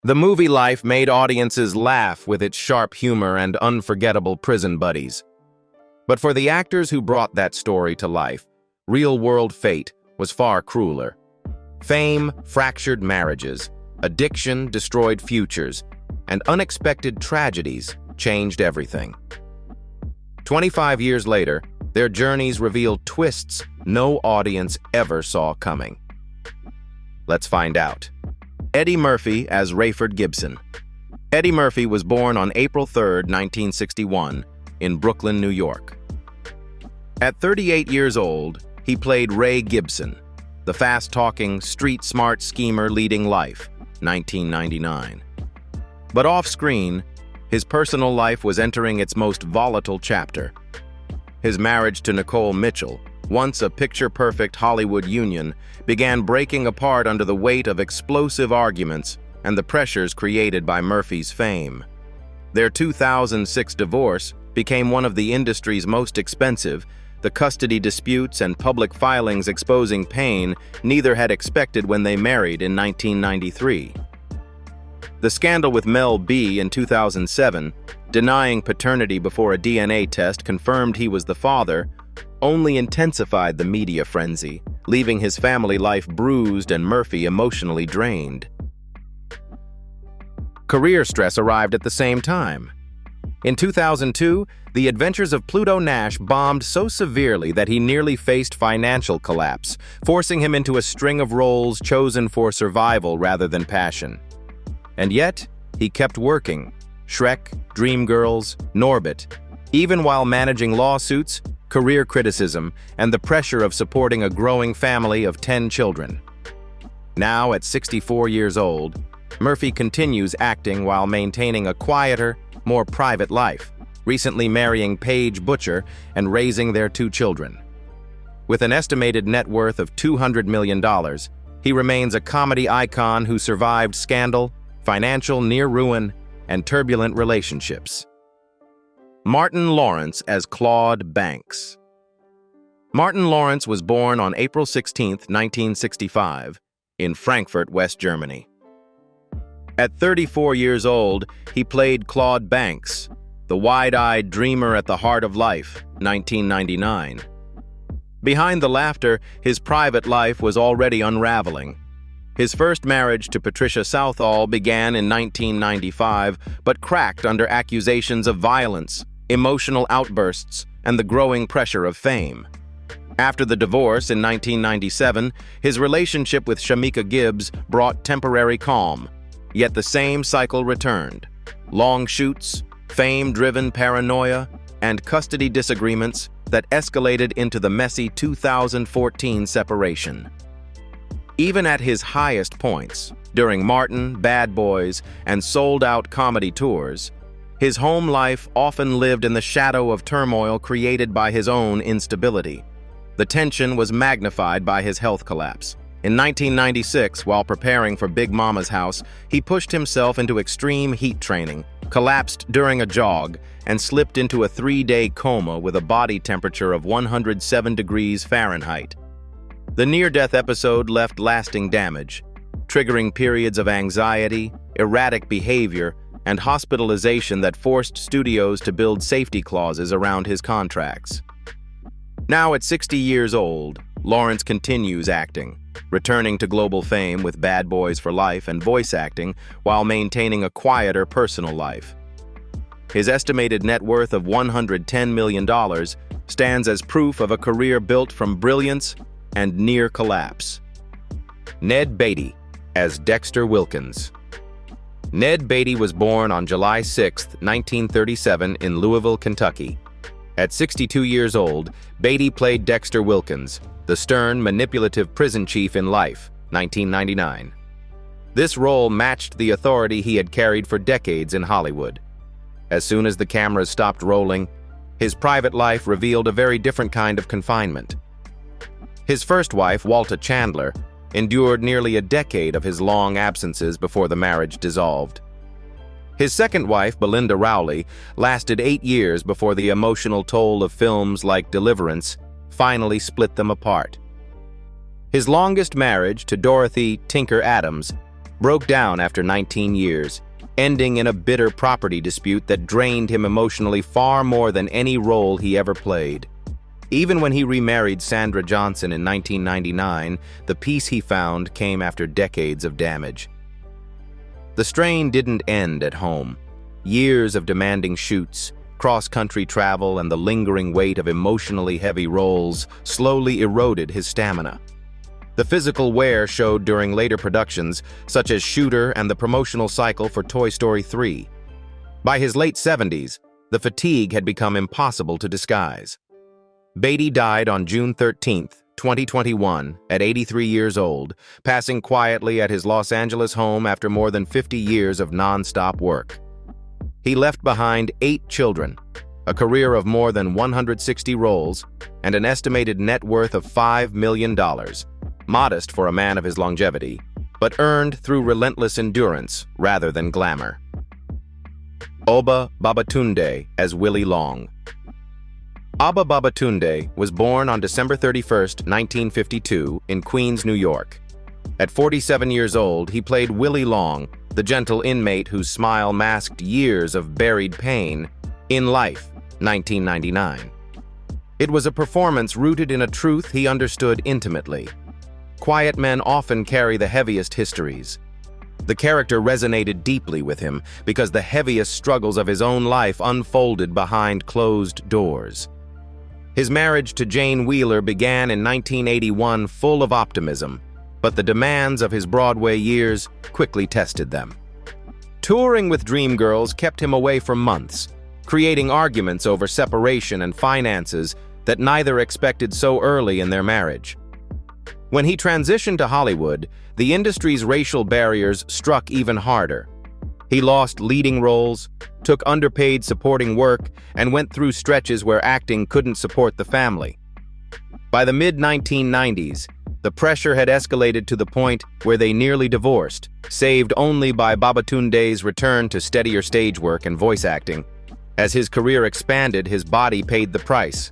The movie life made audiences laugh with its sharp humor and unforgettable prison buddies. But for the actors who brought that story to life, real-world fate was far crueler. Fame fractured marriages, addiction destroyed futures, and unexpected tragedies changed everything. 25 years later, their journeys revealed twists no audience ever saw coming. Let's find out. Eddie Murphy as Rayford Gibson. Eddie Murphy was born on April 3, 1961, in Brooklyn, New York. At 38 years old, he played Ray Gibson, the fast-talking, street-smart schemer leading life, 1999. But off-screen, his personal life was entering its most volatile chapter. His marriage to Nicole Mitchell, once a picture-perfect Hollywood union, began breaking apart under the weight of explosive arguments and the pressures created by Murphy's fame. Their 2006 divorce became one of the industry's most expensive, the custody disputes and public filings exposing pain neither had expected when they married in 1993. The scandal with Mel B in 2007, denying paternity before a DNA test confirmed he was the father, only intensified the media frenzy, leaving his family life bruised and Murphy emotionally drained. Career stress arrived at the same time. In 2002, The Adventures of Pluto Nash bombed so severely that he nearly faced financial collapse, forcing him into a string of roles chosen for survival rather than passion. And yet, he kept working. Shrek, Dreamgirls, Norbit. Even while managing lawsuits, career criticism, and the pressure of supporting a growing family of 10 children. Now, at 64 years old, Murphy continues acting while maintaining a quieter, more private life, recently marrying Paige Butcher and raising their 2 children. With an estimated net worth of $200 million, he remains a comedy icon who survived scandal, financial near ruin, and turbulent relationships. Martin Lawrence as Claude Banks. Martin Lawrence was born on April 16, 1965, in Frankfurt, West Germany. At 34 years old, he played Claude Banks, the wide-eyed dreamer at the heart of life, 1999. Behind the laughter, his private life was already unraveling. His first marriage to Patricia Southall began in 1995, but cracked under accusations of violence, emotional outbursts, and the growing pressure of fame. After the divorce in 1997, his relationship with Shamika Gibbs brought temporary calm, yet the same cycle returned. Long shoots, fame-driven paranoia, and custody disagreements that escalated into the messy 2014 separation. Even at his highest points, during Martin, Bad Boys, and sold-out comedy tours, his home life often lived in the shadow of turmoil created by his own instability. The tension was magnified by his health collapse. In 1996, while preparing for Big Mama's house, he pushed himself into extreme heat training, collapsed during a jog, and slipped into a 3-day coma with a body temperature of 107 degrees Fahrenheit. The near-death episode left lasting damage, triggering periods of anxiety, erratic behavior, and hospitalization that forced studios to build safety clauses around his contracts. Now at 60 years old, Lawrence continues acting, returning to global fame with Bad Boys for Life and voice acting while maintaining a quieter personal life. His estimated net worth of $110 million stands as proof of a career built from brilliance and near collapse. Ned Beatty as Dexter Wilkins. Ned Beatty was born on July 6, 1937 in Louisville, Kentucky. At 62 years old, Beatty played Dexter Wilkins, the stern, manipulative prison chief in Life, 1999. This role matched the authority he had carried for decades in Hollywood. As soon as the cameras stopped rolling, his private life revealed a very different kind of confinement. His first wife, Walta Chandler, endured nearly a decade of his long absences before the marriage dissolved. His second wife, Belinda Rowley, lasted 8 years before the emotional toll of films like Deliverance finally split them apart. His longest marriage, to Dorothy Tinker Adams, broke down after 19 years, ending in a bitter property dispute that drained him emotionally far more than any role he ever played. Even when he remarried Sandra Johnson in 1999, the peace he found came after decades of damage. The strain didn't end at home. Years of demanding shoots, cross-country travel, and the lingering weight of emotionally heavy roles slowly eroded his stamina. The physical wear showed during later productions, such as Shooter and the promotional cycle for Toy Story 3. By his late 70s, the fatigue had become impossible to disguise. Beatty died on June 13, 2021, at 83 years old, passing quietly at his Los Angeles home after more than 50 years of non-stop work. He left behind 8 children, a career of more than 160 roles, and an estimated net worth of $5 million, modest for a man of his longevity, but earned through relentless endurance rather than glamour. Obba Babatund&e as Willie Long. Obba Babatund&e was born on December 31, 1952, in Queens, New York. At 47 years old, he played Willie Long, the gentle inmate whose smile masked years of buried pain, in Life, 1999. It was a performance rooted in a truth he understood intimately. Quiet men often carry the heaviest histories. The character resonated deeply with him because the heaviest struggles of his own life unfolded behind closed doors. His marriage to Jane Wheeler began in 1981 full of optimism, but the demands of his Broadway years quickly tested them. Touring with Dreamgirls kept him away for months, creating arguments over separation and finances that neither expected so early in their marriage. When he transitioned to Hollywood, the industry's racial barriers struck even harder. He lost leading roles, took underpaid supporting work, and went through stretches where acting couldn't support the family. By the mid-1990s, the pressure had escalated to the point where they nearly divorced, saved only by Babatund&e's return to steadier stage work and voice acting. As his career expanded, his body paid the price.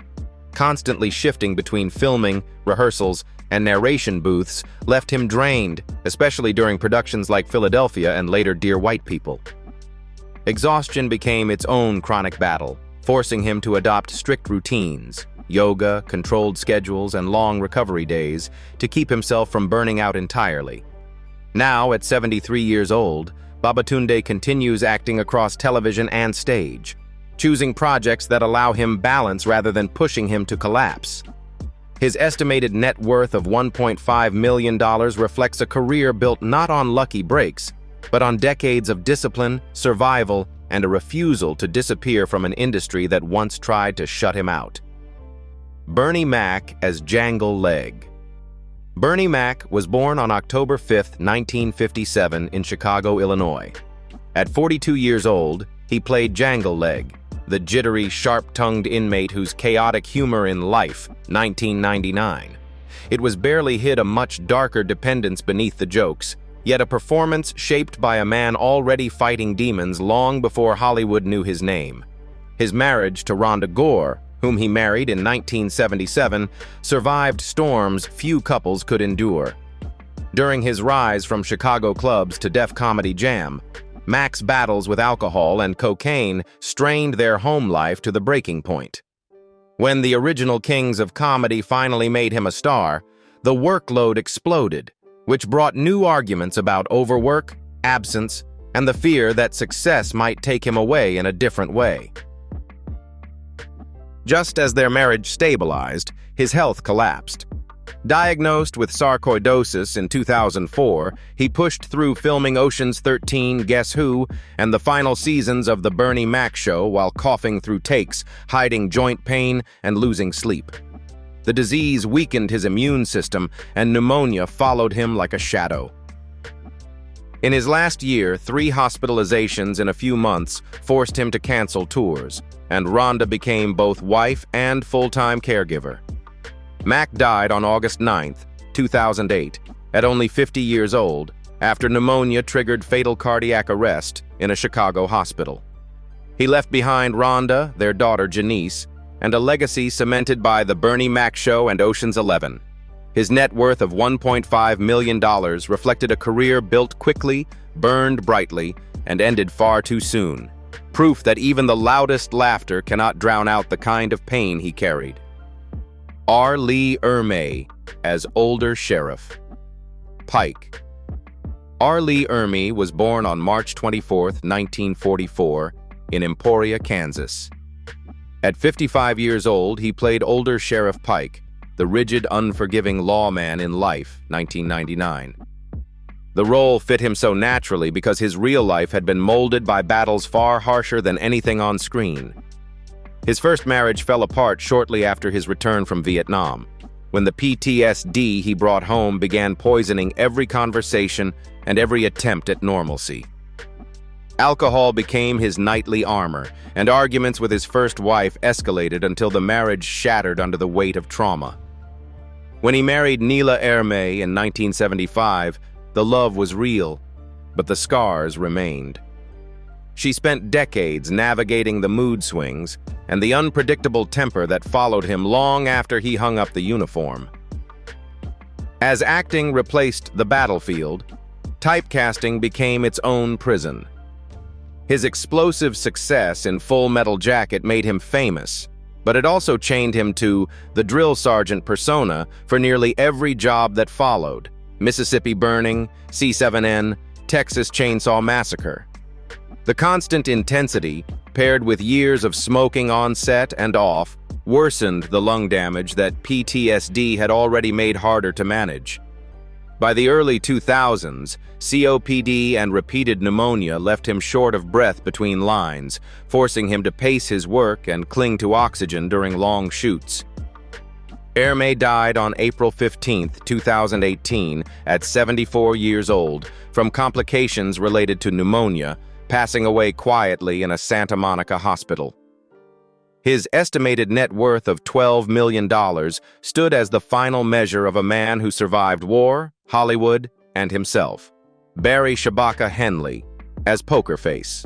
Constantly shifting between filming, rehearsals, and narration booths left him drained, especially during productions like Philadelphia and later Dear White People. Exhaustion became its own chronic battle, forcing him to adopt strict routines, yoga, controlled schedules, and long recovery days to keep himself from burning out entirely. Now, at 73 years old, Babatund&e continues acting across television and stage, choosing projects that allow him balance rather than pushing him to collapse. His estimated net worth of $1.5 million reflects a career built not on lucky breaks, but on decades of discipline, survival, and a refusal to disappear from an industry that once tried to shut him out. Bernie Mac as Jangle Leg. Bernie Mac was born on October 5, 1957, in Chicago, Illinois. At 42 years old, he played Jangle Leg, the jittery, sharp-tongued inmate whose chaotic humor in Life, 1999. It was barely hid a much darker dependence beneath the jokes, yet a performance shaped by a man already fighting demons long before Hollywood knew his name. His marriage to Rhonda Gore, whom he married in 1977, survived storms few couples could endure. During his rise from Chicago clubs to Def Comedy Jam, Mac's battles with alcohol and cocaine strained their home life to the breaking point. When the original kings of comedy finally made him a star, the workload exploded, which brought new arguments about overwork, absence, and the fear that success might take him away in a different way. Just as their marriage stabilized, his health collapsed. Diagnosed with sarcoidosis in 2004, he pushed through filming Ocean's 13, Guess Who, and the final seasons of The Bernie Mac Show while coughing through takes, hiding joint pain, and losing sleep. The disease weakened his immune system, and pneumonia followed him like a shadow. In his last year, 3 hospitalizations in a few months forced him to cancel tours, and Rhonda became both wife and full-time caregiver. Mac died on August 9, 2008, at only 50 years old, after pneumonia triggered fatal cardiac arrest in a Chicago hospital. He left behind Rhonda, their daughter Janice, and a legacy cemented by The Bernie Mac Show and Ocean's 11. His net worth of $1.5 million reflected a career built quickly, burned brightly, and ended far too soon. Proof that even the loudest laughter cannot drown out the kind of pain he carried. R. Lee Ermey as older sheriff. Pike. R. Lee Ermey was born on March 24, 1944, in Emporia, Kansas. At 55 years old, he played older Sheriff Pike, the rigid, unforgiving lawman in Life, 1999. The role fit him so naturally because his real life had been molded by battles far harsher than anything on screen. His first marriage fell apart shortly after his return from Vietnam, when the PTSD he brought home began poisoning every conversation and every attempt at normalcy. Alcohol became his nightly armor, and arguments with his first wife escalated until the marriage shattered under the weight of trauma. When he married Neela Ermey in 1975, the love was real, but the scars remained. She spent decades navigating the mood swings and the unpredictable temper that followed him long after he hung up the uniform. As acting replaced the battlefield, typecasting became its own prison. His explosive success in Full Metal Jacket made him famous, but it also chained him to the drill sergeant persona for nearly every job that followed: Mississippi Burning, C7N, Texas Chainsaw Massacre. The constant intensity, paired with years of smoking on set and off, worsened the lung damage that PTSD had already made harder to manage. By the early 2000s, COPD and repeated pneumonia left him short of breath between lines, forcing him to pace his work and cling to oxygen during long shoots. Ermey died on April 15, 2018, at 74 years old, from complications related to pneumonia, passing away quietly in a Santa Monica hospital. His estimated net worth of $12 million stood as the final measure of a man who survived war, Hollywood, and himself. Barry Shabaka Henley, as Poker Face.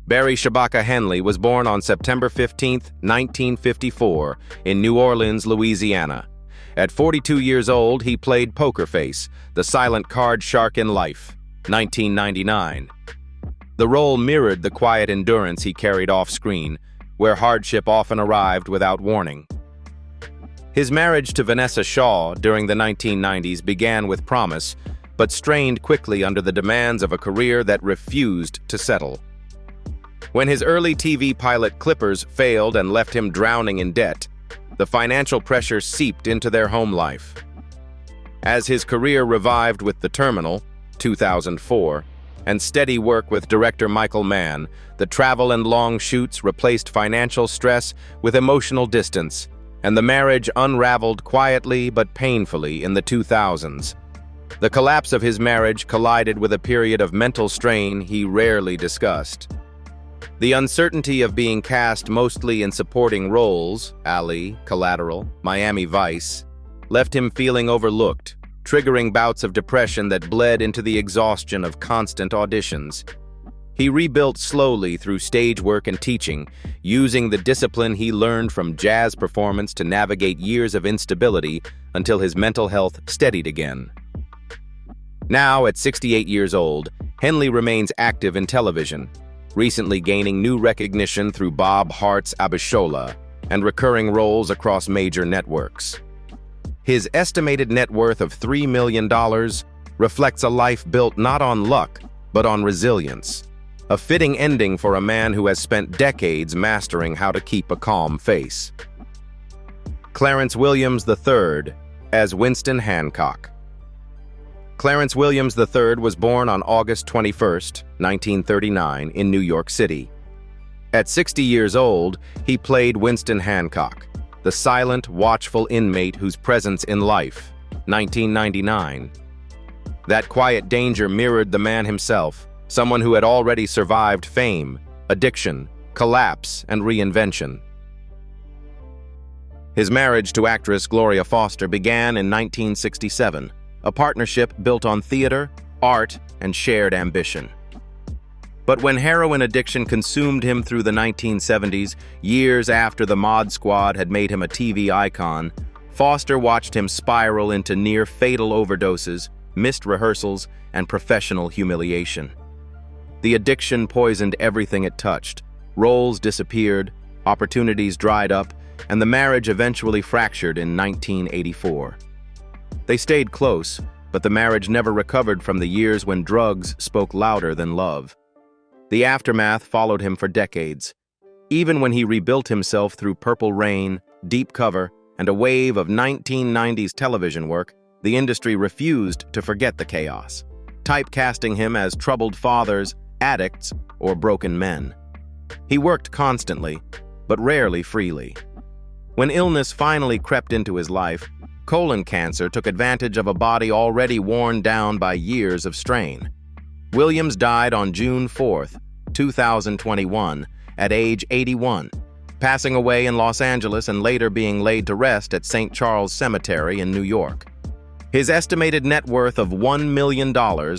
Barry Shabaka Henley was born on September 15, 1954, in New Orleans, Louisiana. At 42 years old, he played Poker Face, the silent card shark in Life, 1999. The role mirrored the quiet endurance he carried off-screen, where hardship often arrived without warning. His marriage to Vanessa Shaw during the 1990s began with promise, but strained quickly under the demands of a career that refused to settle. When his early TV pilot Clippers failed and left him drowning in debt, the financial pressure seeped into their home life. As his career revived with The Terminal, 2004, and steady work with director Michael Mann, the travel and long shoots replaced financial stress with emotional distance, and the marriage unraveled quietly but painfully in the 2000s. The collapse of his marriage collided with a period of mental strain he rarely discussed. The uncertainty of being cast mostly in supporting roles, Ali, Collateral, Miami Vice, left him feeling overlooked, triggering bouts of depression that bled into the exhaustion of constant auditions. He rebuilt slowly through stage work and teaching, using the discipline he learned from jazz performance to navigate years of instability until his mental health steadied again. Now, at 68 years old, Henley remains active in television, recently gaining new recognition through Bob Hart's Abishola and recurring roles across major networks. His estimated net worth of $3 million reflects a life built not on luck, but on resilience, a fitting ending for a man who has spent decades mastering how to keep a calm face. Clarence Williams III as Winston Hancock. Clarence Williams III was born on August 21, 1939, in New York City. At 60 years old, he played Winston Hancock, the silent, watchful inmate whose presence in Life, 1999. That quiet danger mirrored the man himself, someone who had already survived fame, addiction, collapse, and reinvention. His marriage to actress Gloria Foster began in 1967, a partnership built on theater, art, and shared ambition. But when heroin addiction consumed him through the 1970s, years after the Mod Squad had made him a TV icon, Foster watched him spiral into near-fatal overdoses, missed rehearsals, and professional humiliation. The addiction poisoned everything it touched. Roles disappeared, opportunities dried up, and the marriage eventually fractured in 1984. They stayed close, but the marriage never recovered from the years when drugs spoke louder than love. The aftermath followed him for decades. Even when he rebuilt himself through Purple Rain, Deep Cover, and a wave of 1990s television work, the industry refused to forget the chaos, typecasting him as troubled fathers, addicts, or broken men. He worked constantly, but rarely freely. When illness finally crept into his life, colon cancer took advantage of a body already worn down by years of strain. Williams died on June 4, 2021, at age 81, passing away in Los Angeles and later being laid to rest at St. Charles Cemetery in New York. His estimated net worth of $1 million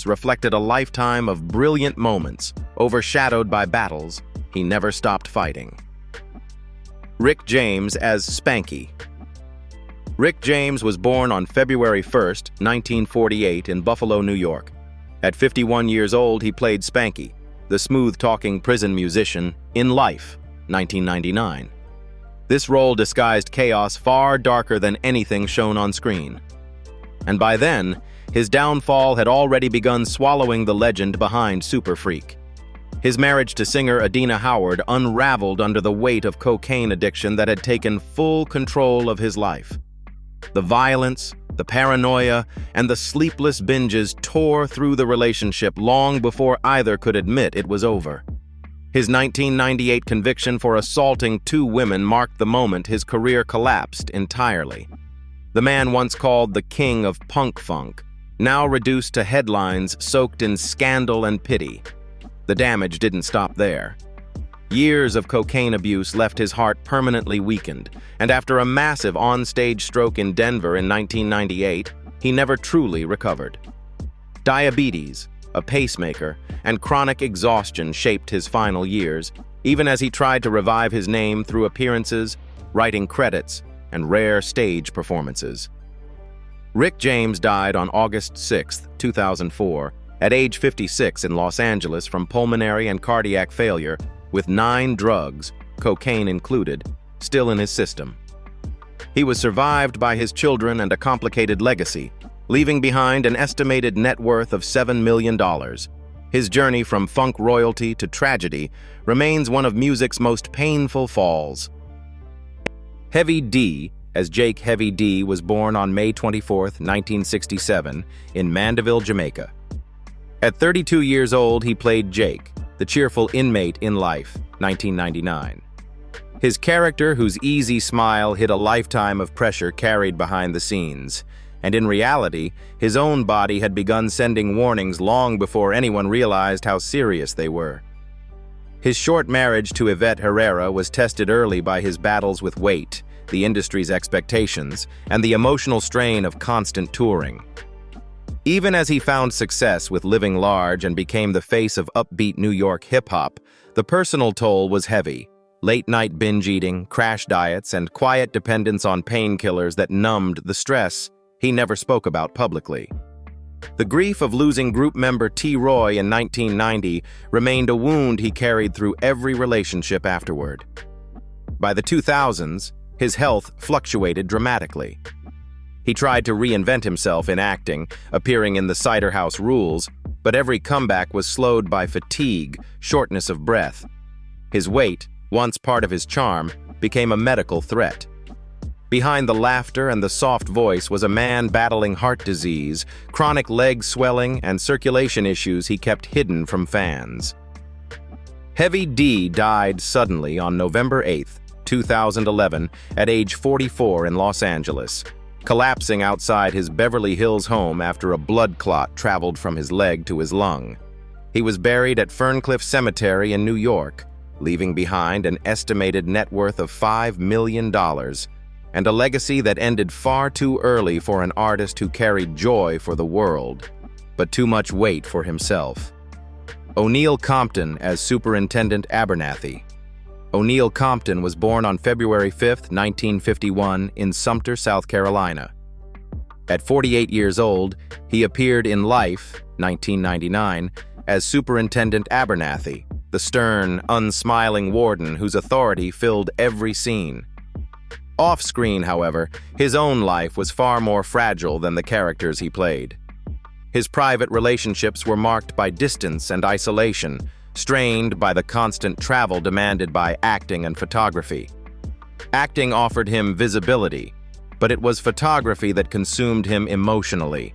reflected a lifetime of brilliant moments, overshadowed by battles he never stopped fighting. Rick James as Spanky. Rick James was born on February 1, 1948 in Buffalo, New York. At 51 years old, he played Spanky, the smooth-talking prison musician, in Life, 1999. This role disguised chaos far darker than anything shown on screen. And by then, his downfall had already begun swallowing the legend behind Super Freak. His marriage to singer Adina Howard unraveled under the weight of cocaine addiction that had taken full control of his life. The violence, the paranoia, and the sleepless binges tore through the relationship long before either could admit it was over. His 1998 conviction for assaulting 2 women marked the moment his career collapsed entirely. The man once called the king of punk funk, now reduced to headlines soaked in scandal and pity. The damage didn't stop there. Years of cocaine abuse left his heart permanently weakened, and after a massive on-stage stroke in Denver in 1998, he never truly recovered. Diabetes, a pacemaker, and chronic exhaustion shaped his final years, even as he tried to revive his name through appearances, writing credits, and rare stage performances. Rick James died on August 6, 2004, at age 56 in Los Angeles from pulmonary and cardiac failure, with 9 drugs, cocaine included, still in his system. He was survived by his children and a complicated legacy, leaving behind an estimated net worth of $7 million. His journey from funk royalty to tragedy remains one of music's most painful falls. Heavy D, as Jake Heavy D, was born on May 24, 1967, in Mandeville, Jamaica. At 32 years old, he played Jake, the cheerful inmate in Life, 1999. His character, whose easy smile hid a lifetime of pressure carried behind the scenes, and in reality, his own body had begun sending warnings long before anyone realized how serious they were. His short marriage to Yvette Herrera was tested early by his battles with weight, the industry's expectations, and the emotional strain of constant touring. Even as he found success with Living Large and became the face of upbeat New York hip-hop, the personal toll was heavy. Late-night binge eating, crash diets, and quiet dependence on painkillers that numbed the stress he never spoke about publicly. The grief of losing group member T. Roy in 1990 remained a wound he carried through every relationship afterward. By the 2000s, his health fluctuated dramatically. He tried to reinvent himself in acting, appearing in the Cider House Rules, but every comeback was slowed by fatigue, shortness of breath. His weight, once part of his charm, became a medical threat. Behind the laughter and the soft voice was a man battling heart disease, chronic leg swelling, and circulation issues he kept hidden from fans. Heavy D died suddenly on November 8, 2011, at age 44 in Los Angeles, collapsing outside his Beverly Hills home after a blood clot traveled from his leg to his lung. He was buried at Ferncliff Cemetery in New York, leaving behind an estimated net worth of $5 million, and a legacy that ended far too early for an artist who carried joy for the world, but too much weight for himself. O'Neal Compton as Superintendent Abernathy. O'Neill Compton was born on February 5, 1951, in Sumter, South Carolina. At 48 years old, he appeared in Life, 1999, as Superintendent Abernathy, the stern, unsmiling warden whose authority filled every scene. Off-screen, however, his own life was far more fragile than the characters he played. His private relationships were marked by distance and isolation, strained by the constant travel demanded by acting and photography. Acting offered him visibility, but it was photography that consumed him emotionally.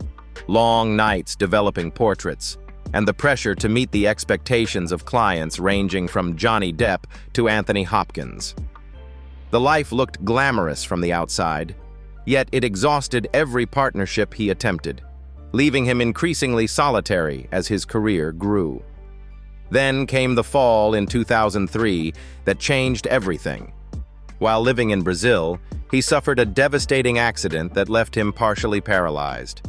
Long nights developing portraits, and the pressure to meet the expectations of clients ranging from Johnny Depp to Anthony Hopkins. The life looked glamorous from the outside, yet it exhausted every partnership he attempted, leaving him increasingly solitary as his career grew. Then came the fall in 2003 that changed everything. While living in Brazil, he suffered a devastating accident that left him partially paralyzed.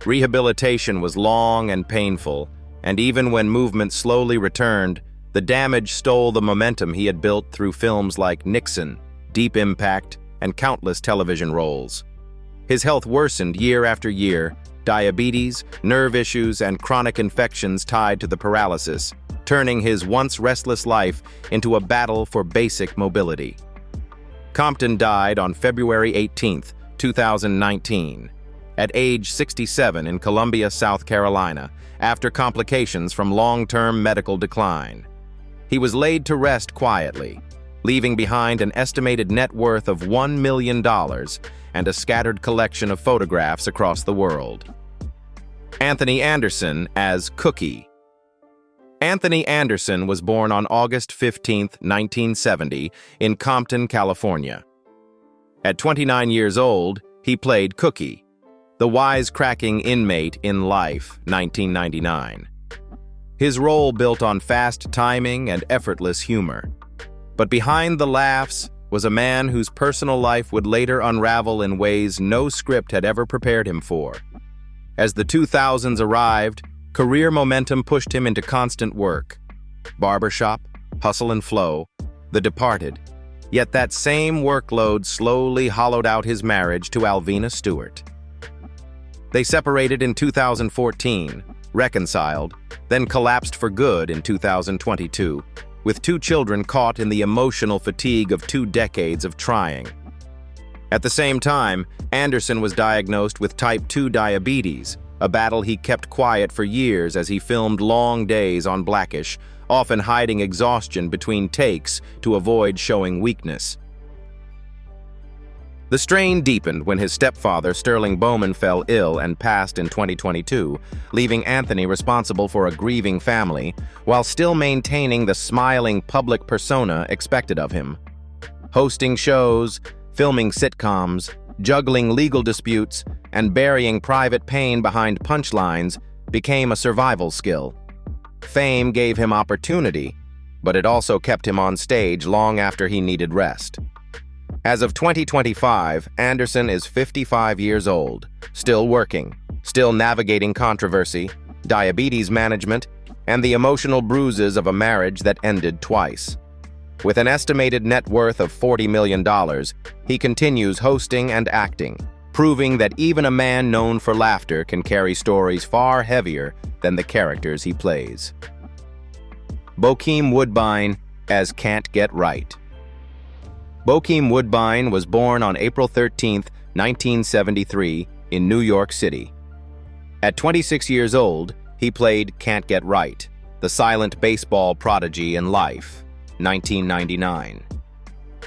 Rehabilitation was long and painful, and even when movement slowly returned, the damage stole the momentum he had built through films like Nixon, Deep Impact, and countless television roles. His health worsened year after year, diabetes, nerve issues, and chronic infections tied to the paralysis, turning his once restless life into a battle for basic mobility. Compton died on February 18, 2019, at age 67 in Columbia, South Carolina, after complications from long-term medical decline. He was laid to rest quietly, leaving behind an estimated net worth of $1 million and a scattered collection of photographs across the world. Anthony Anderson as Cookie. Anthony Anderson was born on August 15, 1970, in Compton, California. At 29 years old, he played Cookie, the wisecracking inmate in Life, 1999. His role built on fast timing and effortless humor. But behind the laughs was a man whose personal life would later unravel in ways no script had ever prepared him for. As the 2000s arrived, career momentum pushed him into constant work. Barbershop, Hustle and Flow, The Departed. Yet that same workload slowly hollowed out his marriage to Alvina Stewart. They separated in 2014, reconciled, then collapsed for good in 2022, with 2 children caught in the emotional fatigue of 2 decades of trying. At the same time, Anderson was diagnosed with type 2 diabetes, a battle he kept quiet for years as he filmed long days on Blackish, often hiding exhaustion between takes to avoid showing weakness. The strain deepened when his stepfather, Sterling Bowman, fell ill and passed in 2022, leaving Anthony responsible for a grieving family, while still maintaining the smiling public persona expected of him. Hosting shows, filming sitcoms, juggling legal disputes, and burying private pain behind punchlines became a survival skill. Fame gave him opportunity, but it also kept him on stage long after he needed rest. As of 2025, Anderson is 55 years old, still working, still navigating controversy, diabetes management, and the emotional bruises of a marriage that ended twice. With an estimated net worth of $40 million, he continues hosting and acting, proving that even a man known for laughter can carry stories far heavier than the characters he plays. Bokeem Woodbine as Can't Get Right. Bokeem Woodbine was born on April 13, 1973, in New York City. At 26 years old, he played Can't Get Right, the silent baseball prodigy in Life, 1999.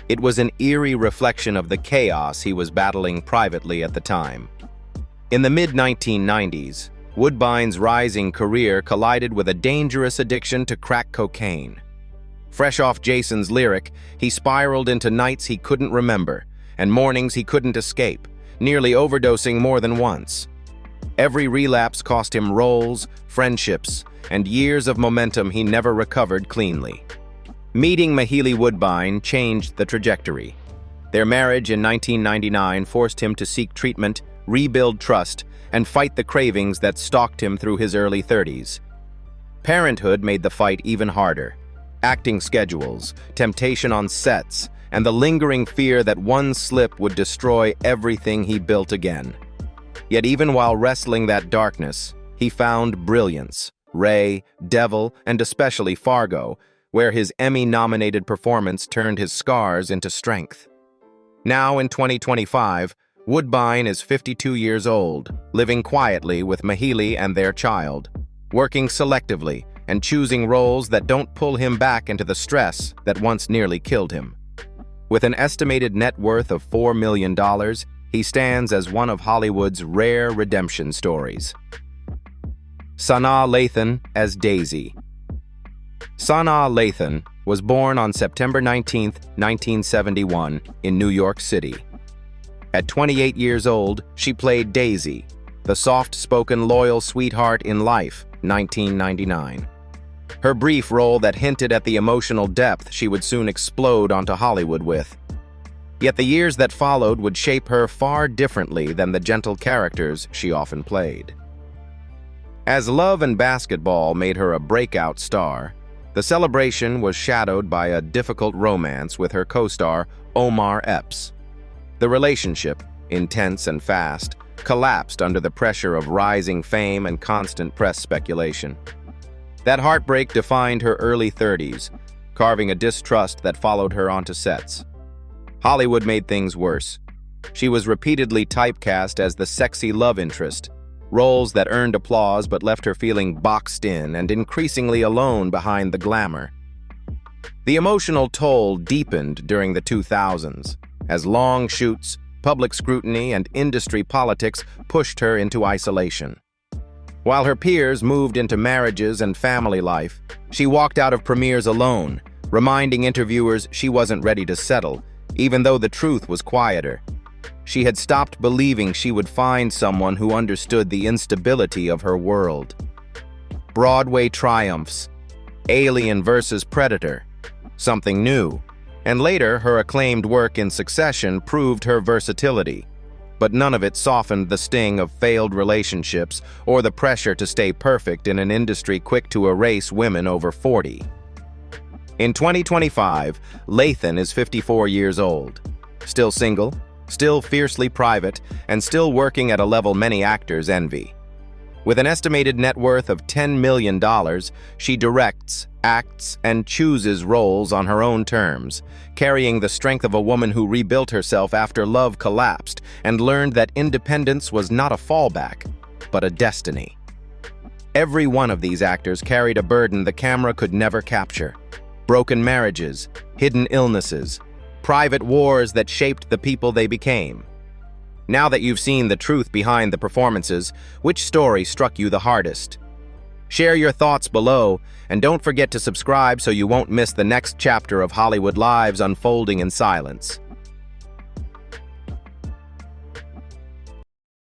It was an eerie reflection of the chaos he was battling privately at the time. In the mid-1990s, Woodbine's rising career collided with a dangerous addiction to crack cocaine. Fresh off Jason's Lyric, he spiraled into nights he couldn't remember and mornings he couldn't escape, nearly overdosing more than once. Every relapse cost him roles, friendships, and years of momentum he never recovered cleanly. Meeting Mahalia Woodbine changed the trajectory. Their marriage in 1999 forced him to seek treatment, rebuild trust, and fight the cravings that stalked him through his early 30s. Parenthood made the fight even harder. Acting schedules, temptation on sets, and the lingering fear that one slip would destroy everything he built again. Yet even while wrestling that darkness, he found brilliance, Ray, Devil, and especially Fargo, where his Emmy-nominated performance turned his scars into strength. Now in 2025, Woodbine is 52 years old, living quietly with Mahili and their child, working selectively and choosing roles that don't pull him back into the stress that once nearly killed him. With an estimated net worth of $4 million, he stands as one of Hollywood's rare redemption stories. Sanaa Lathan as Daisy. Sanaa Lathan was born on September 19, 1971, in New York City. At 28 years old, she played Daisy, the soft-spoken, loyal sweetheart in Life, 1999. Her brief role that hinted at the emotional depth she would soon explode onto Hollywood with. Yet the years that followed would shape her far differently than the gentle characters she often played. As love and basketball made her a breakout star, the celebration was shadowed by a difficult romance with her co-star, Omar Epps. The relationship, intense and fast, collapsed under the pressure of rising fame and constant press speculation. That heartbreak defined her early 30s, carving a distrust that followed her onto sets. Hollywood made things worse. She was repeatedly typecast as the sexy love interest, roles that earned applause but left her feeling boxed in and increasingly alone behind the glamour. The emotional toll deepened during the 2000s, as long shoots, public scrutiny, and industry politics pushed her into isolation. While her peers moved into marriages and family life, she walked out of premieres alone, reminding interviewers she wasn't ready to settle, even though the truth was quieter. She had stopped believing she would find someone who understood the instability of her world. Broadway triumphs, Alien vs. Predator, something new, and later her acclaimed work in Succession proved her versatility. But none of it softened the sting of failed relationships or the pressure to stay perfect in an industry quick to erase women over 40. In 2025, Lathan is 54 years old, still single, still fiercely private, and still working at a level many actors envy. With an estimated net worth of $10 million, she directs, acts, and chooses roles on her own terms, carrying the strength of a woman who rebuilt herself after love collapsed and learned that independence was not a fallback, but a destiny. Every one of these actors carried a burden the camera could never capture. Broken marriages, hidden illnesses, private wars that shaped the people they became. Now that you've seen the truth behind the performances, which story struck you the hardest? Share your thoughts below, and don't forget to subscribe so you won't miss the next chapter of Hollywood lives unfolding in silence.